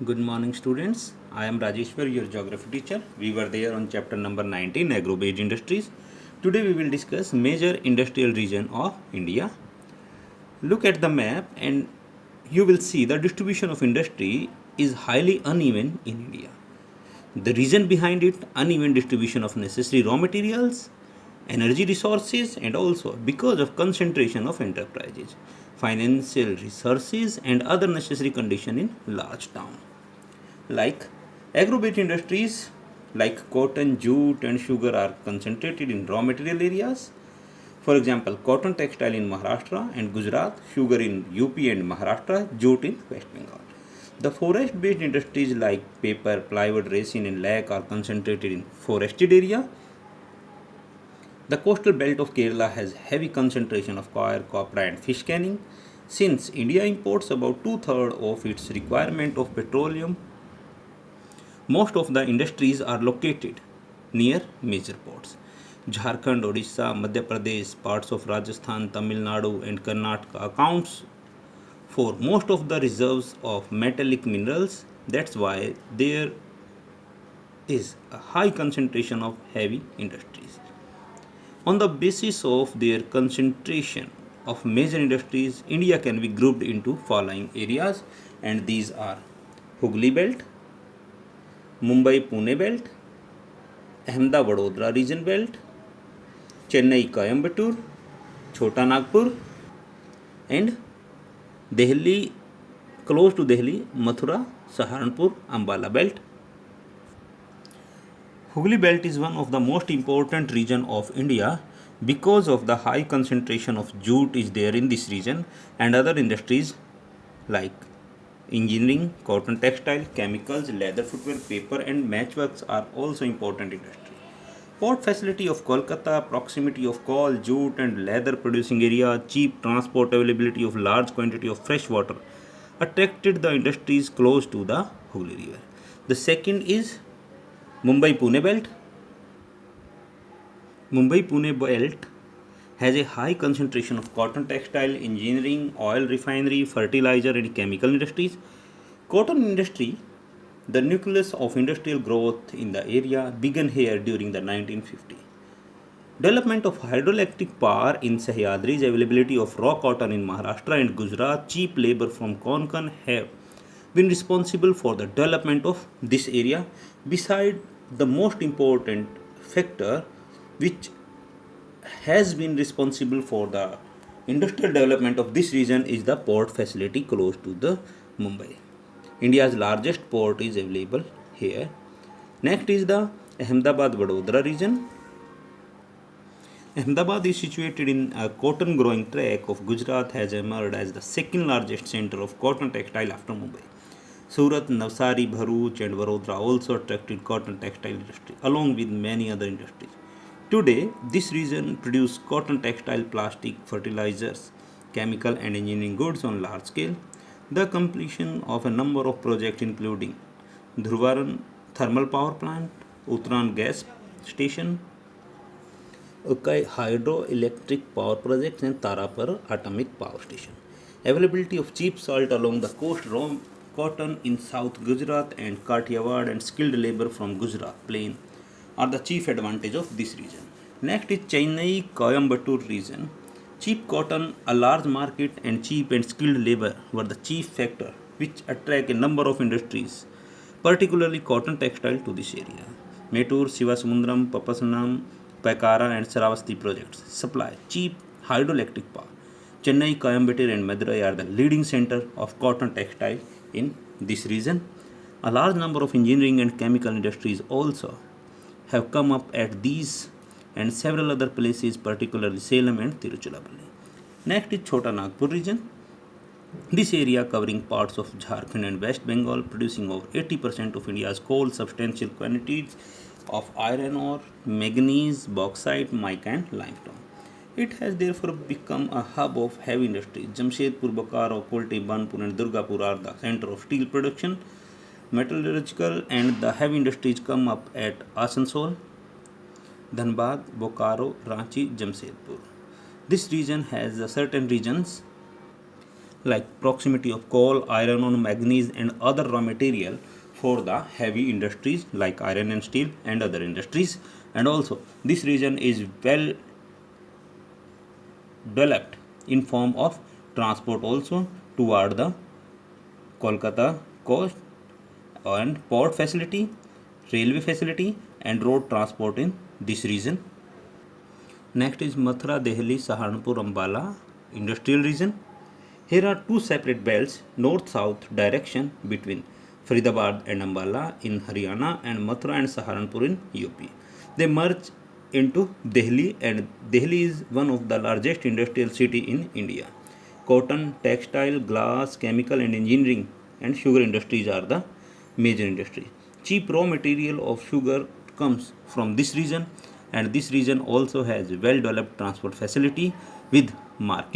Good morning, students. I am Rajeshwar, your geography teacher. We were there on chapter number 19, Agro-based industries. Today we will discuss major industrial region of India. Look at the map and you will see the distribution of industry is highly uneven in India. The reason behind it, uneven distribution of necessary raw materials, energy resources, and also because of concentration of enterprises, financial resources, and other necessary conditions in large town. Like agro-based industries like cotton, jute, and sugar are concentrated in raw material areas. For example, cotton textile in Maharashtra and Gujarat, sugar in UP and Maharashtra, jute in West Bengal. The forest-based industries like paper, plywood, resin, and lac are concentrated in forested area. The coastal belt of Kerala has heavy concentration of coir, copra, and fish canning. Since India imports about two-thirds of its requirement of petroleum, most of the industries are located near major ports. Jharkhand, Odisha, Madhya Pradesh, parts of Rajasthan, Tamil Nadu, and Karnataka accounts for most of the reserves of metallic minerals. That's why there is a high concentration of heavy industries. On the basis of their concentration of major industries, India can be grouped into following areas, and these are Hooghly Belt, Mumbai Pune Belt, Ahmedabad Vadodara region belt, Chennai Coimbatore, Chota Nagpur, and Delhi, close to Delhi, Mathura, Saharanpur, Ambala belt. Hooghly belt is one of the most important region of India because of the high concentration of jute is there in this region, and other industries like engineering, cotton textile, chemicals, leather footwear, paper, and matchworks are also important industries. Port facility of Kolkata, proximity of coal, jute, and leather producing area, cheap transport availability of large quantity of fresh water attracted the industries close to the Hooghly River. The second is Mumbai Pune belt. Mumbai Pune belt has a high concentration of cotton textile, engineering, oil refinery, fertilizer, and chemical industries. Cotton industry, the nucleus of industrial growth in the area, began here during the 1950s. Development of hydroelectric power in Sahyadri's availability of raw cotton in Maharashtra and Gujarat, cheap labor from Konkan have been responsible for the development of this area. Beside the most important factor which has been responsible for the industrial development of this region is the port facility close to the Mumbai. India's largest port is available here. Next is the Ahmedabad Vadodara region. Ahmedabad is situated in a cotton growing tract of Gujarat, has emerged as the second largest center of cotton textile after Mumbai. Surat, Navsari, Bharuch, and Vadodara also attracted cotton textile industry along with many other industries. Today, this region produces cotton textile, plastic, fertilizers, chemical, and engineering goods on large scale. The completion of a number of projects including Dhruvaran thermal power plant, Uttaran gas station, Ukai hydroelectric power projects, and Tarapur atomic power station. Availability of cheap salt along the coast, raw cotton in South Gujarat and Kathiawar, and skilled labor from Gujarat plain are the chief advantage of this region. Next is Chennai Coimbatore region. Cheap cotton, a large market, and cheap and skilled labor were the chief factor which attract a number of industries, particularly cotton textile, to this area. Mettur, Sivasamundram, Papasanam, Paikara, and Saravasti projects supply cheap hydroelectric power. Chennai, Coimbatore, and Madurai are the leading center of cotton textile in this region. A large number of engineering and chemical industries also have come up at these and several other places, particularly Salem and Tiruchirappalli. Next is Chota Nagpur region. This area covering parts of Jharkhand and West Bengal, producing over 80% of India's coal, substantial quantities of iron ore, manganese, bauxite, mica, and limestone. It has therefore become a hub of heavy industry. Jamshedpur, Bokaro, Kolte, Banpur, and Durgapur are the center of steel production. Metallurgical and the heavy industries come up at Asansol, Dhanbad, Bokaro, Ranchi, Jamshedpur. This region has certain regions like proximity of coal, iron ore, manganese and other raw material for the heavy industries like iron and steel and other industries. And also this region is well developed in form of transport also toward the Kolkata coast and port facility, railway facility and road transport in this region. Next is Mathura, Delhi, Saharanpur, Ambala industrial region. Here are two separate belts north-south direction between Faridabad and Ambala in Haryana and Mathura and Saharanpur in UP. They merge into Delhi, and Delhi is one of the largest industrial city in India. Cotton, textile, glass, chemical and engineering and sugar industries are the major industries. Cheap raw material of sugar comes from this region, and this region also has well developed transport facility with market